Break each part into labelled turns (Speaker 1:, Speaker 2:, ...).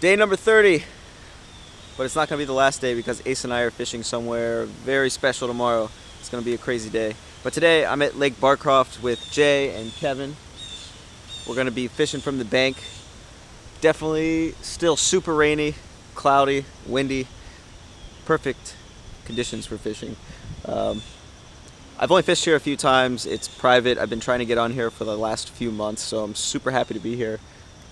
Speaker 1: Day number 30, but it's not gonna be the last day because Ace and I are fishing somewhere very special tomorrow. It's gonna be a crazy day. But today I'm at Lake Barcroft with Jae and Kevin. We're gonna be fishing from the bank. Definitely still super rainy, cloudy, windy. Perfect conditions for fishing. I've only fished here a few times. It's private. I've been trying to get on here for the last few months, so I'm super happy to be here.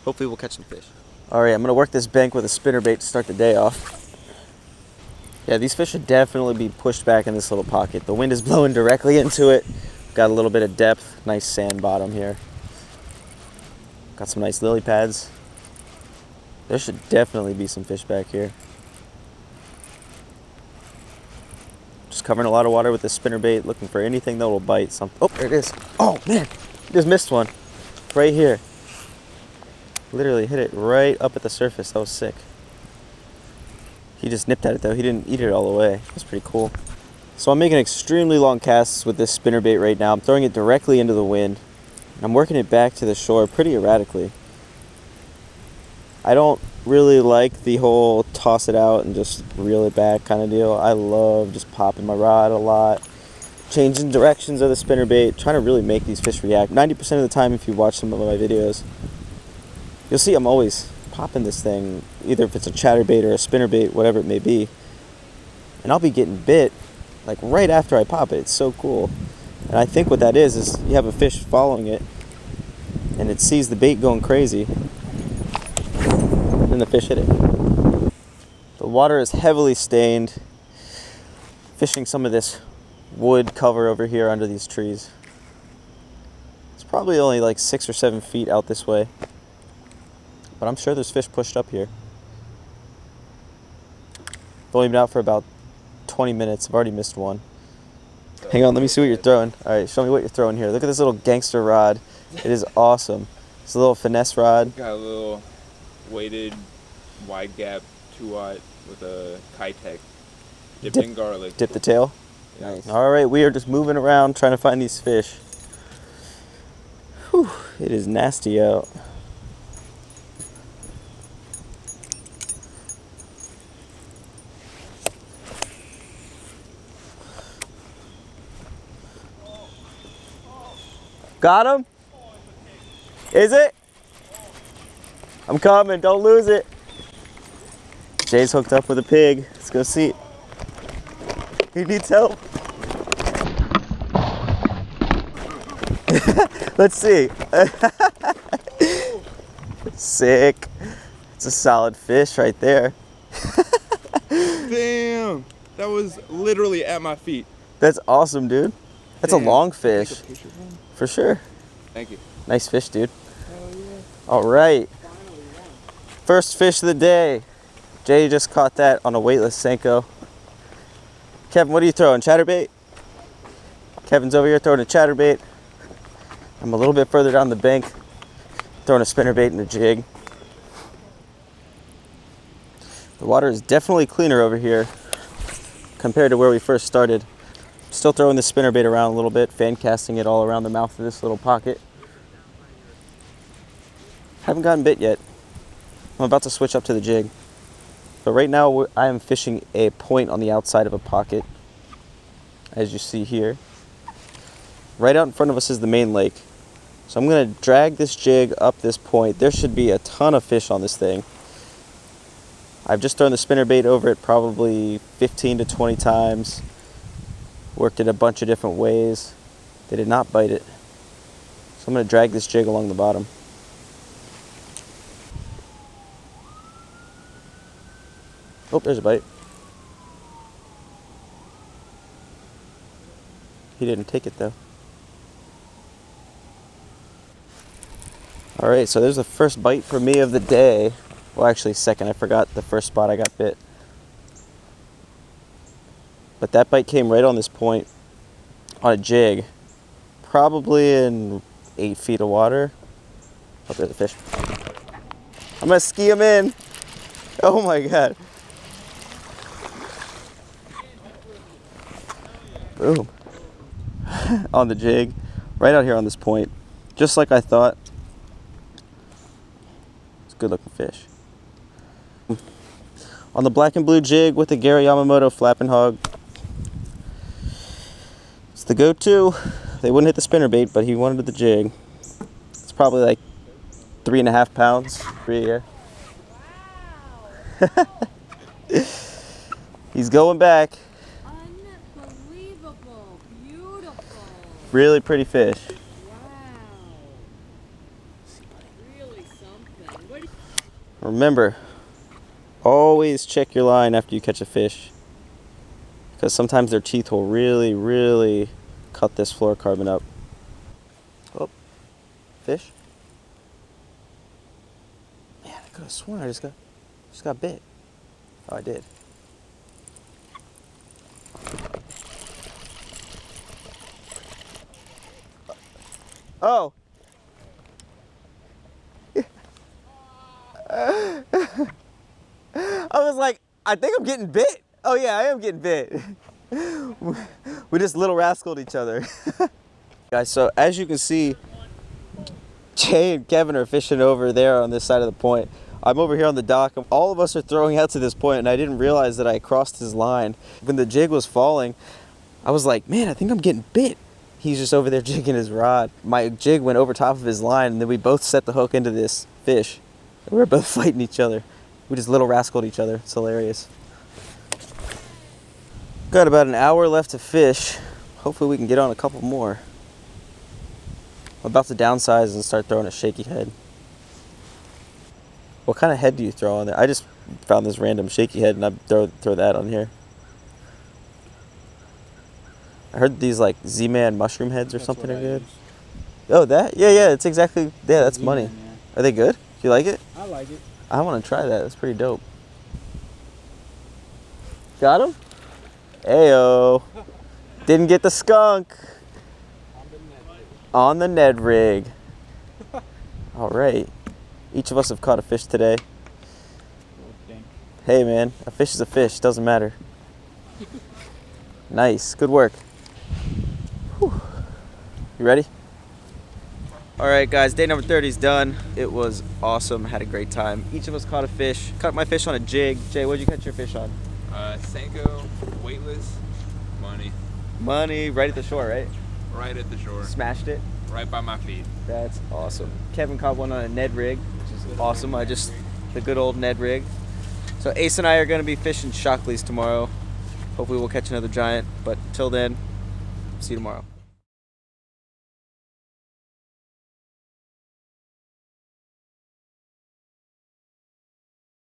Speaker 1: Hopefully we'll catch some fish. All right, I'm gonna work this bank with a spinnerbait to start the day off. Yeah, these fish should definitely be pushed back in this little pocket. The wind is blowing directly into it. Got a little bit of depth, nice sand bottom here. Got some nice lily pads. There should definitely be some fish back here. Just covering a lot of water with this spinnerbait, looking for anything that will bite. Oh, there it is. Oh man, just missed one. Right here. Literally hit it right up at the surface. That was sick. He just nipped at it though. He didn't eat it all the way. That's pretty cool. So I'm making extremely long casts with this spinnerbait right now. I'm throwing it directly into the wind. I'm working it back to the shore pretty erratically. I don't really like the whole toss it out and just reel it back kind of deal. I love just popping my rod a lot, changing directions of the spinnerbait, trying to really make these fish react. 90% of the time, if you watch some of my videos, you'll see I'm always popping this thing, either if it's a chatterbait or a spinnerbait, whatever it may be. And I'll be getting bit like right after I pop it. It's so cool. And I think what that is you have a fish following it and it sees the bait going crazy and the fish hit it. The water is heavily stained. Fishing some of this wood cover over here under these trees. It's probably only like 6 or 7 feet out this way. But I'm sure there's fish pushed up here. I've only been out for about 20 minutes. I've already missed one. Hang on, let me see what you're throwing. All right, show me what you're throwing here. Look at this little gangster rod. It is awesome. It's a little finesse rod.
Speaker 2: Got a little weighted wide gap 2-aught with a Kitech. Dipped in garlic.
Speaker 1: Dip the tail?
Speaker 2: Yeah.
Speaker 1: Nice. All right, we are just moving around trying to find these fish. Whew, it is nasty out. Got him? Is it? I'm coming, don't lose it. Jay's hooked up with a pig. Let's go see. He needs help. Let's see. Sick. It's a solid fish right there.
Speaker 2: Damn! That was literally at my feet.
Speaker 1: That's awesome, dude. That's a long fish.
Speaker 2: Take a picture of him?
Speaker 1: For sure.
Speaker 2: Thank you.
Speaker 1: Nice fish, dude.
Speaker 2: Hell yeah.
Speaker 1: All right. First fish of the day. Jay just caught that on a weightless Senko. Kevin, what are you throwing? Chatterbait? Kevin's over here throwing a chatterbait. I'm a little bit further down the bank, throwing a spinnerbait and a jig. The water is definitely cleaner over here compared to where we first started. Still throwing the spinnerbait around a little bit, fan casting it all around the mouth of this little pocket. Haven't gotten bit yet. I'm about to switch up to the jig. But right now I am fishing a point on the outside of a pocket, as you see here. Right out in front of us is the main lake. So I'm going to drag this jig up this point. There should be a ton of fish on this thing. I've just thrown the spinnerbait over it probably 15 to 20 times. Worked it a bunch of different ways. They did not bite it. So I'm going to drag this jig along the bottom. Oh, there's a bite. He didn't take it though. All right, so there's the first bite for me of the day. Well, actually second. I forgot the first spot I got bit. But that bite came right on this point on a jig, probably in 8 feet of water. Oh, there's a fish. I'm gonna ski him in. Oh my God. Boom. On the jig, right out here on this point, just like I thought. It's a good looking fish. On the black and blue jig with the Gary Yamamoto flapping hog. It's the go-to. They wouldn't hit the spinnerbait, but he wanted the jig. It's probably like 3.5 pounds. Yeah. He's going back.
Speaker 3: Unbelievable. Beautiful.
Speaker 1: Really pretty fish.
Speaker 3: Wow. Really something. What
Speaker 1: Remember, always check your line after you catch a fish, because sometimes their teeth will really, really cut this fluorocarbon up. Oh, fish. Man, I could have sworn I just got bit. Oh, I did. Oh. I was like, I think I'm getting bit. Oh yeah, I am getting bit. We just little rascaled each other. Guys, so as you can see, Jae and Kevin are fishing over there on this side of the point. I'm over here on the dock. All of us are throwing out to this point, and I didn't realize that I crossed his line. When the jig was falling, I was like, man, I think I'm getting bit. He's just over there jigging his rod. My jig went over top of his line, and then we both set the hook into this fish. We were both fighting each other. We just little rascaled each other. It's hilarious. Got about an hour left to fish. Hopefully we can get on a couple more. I'm about to downsize and start throwing a shaky head. What kind of head do you throw on there? I just found this random shaky head and I throw that on here. I heard these like Z-Man mushroom heads or something are good. Oh, that? Yeah, it's exactly, yeah, that's money.
Speaker 4: Yeah.
Speaker 1: Are they good? Do you like it?
Speaker 4: I like it.
Speaker 1: I want to try that. That's pretty dope. Got him? Ayo. Didn't get the skunk. On the Ned rig. All right. Each of us have caught a fish today. Hey man, a fish is a fish. Doesn't matter. Nice. Good work. Whew. You ready? All right, guys. Day number 30 is done. It was awesome. Had a great time. Each of us caught a fish. Caught my fish on a jig. Jay, what did you catch your fish on?
Speaker 2: Senko, weightless, money.
Speaker 1: Money, right at the shore, right?
Speaker 2: Right at the shore.
Speaker 1: Smashed it.
Speaker 2: Right by my feet.
Speaker 1: That's awesome. Kevin caught one on a Ned rig, which is awesome. The good old Ned rig. So Ace and I are going to be fishing Shockleys tomorrow. Hopefully we'll catch another giant, but till then, see you tomorrow.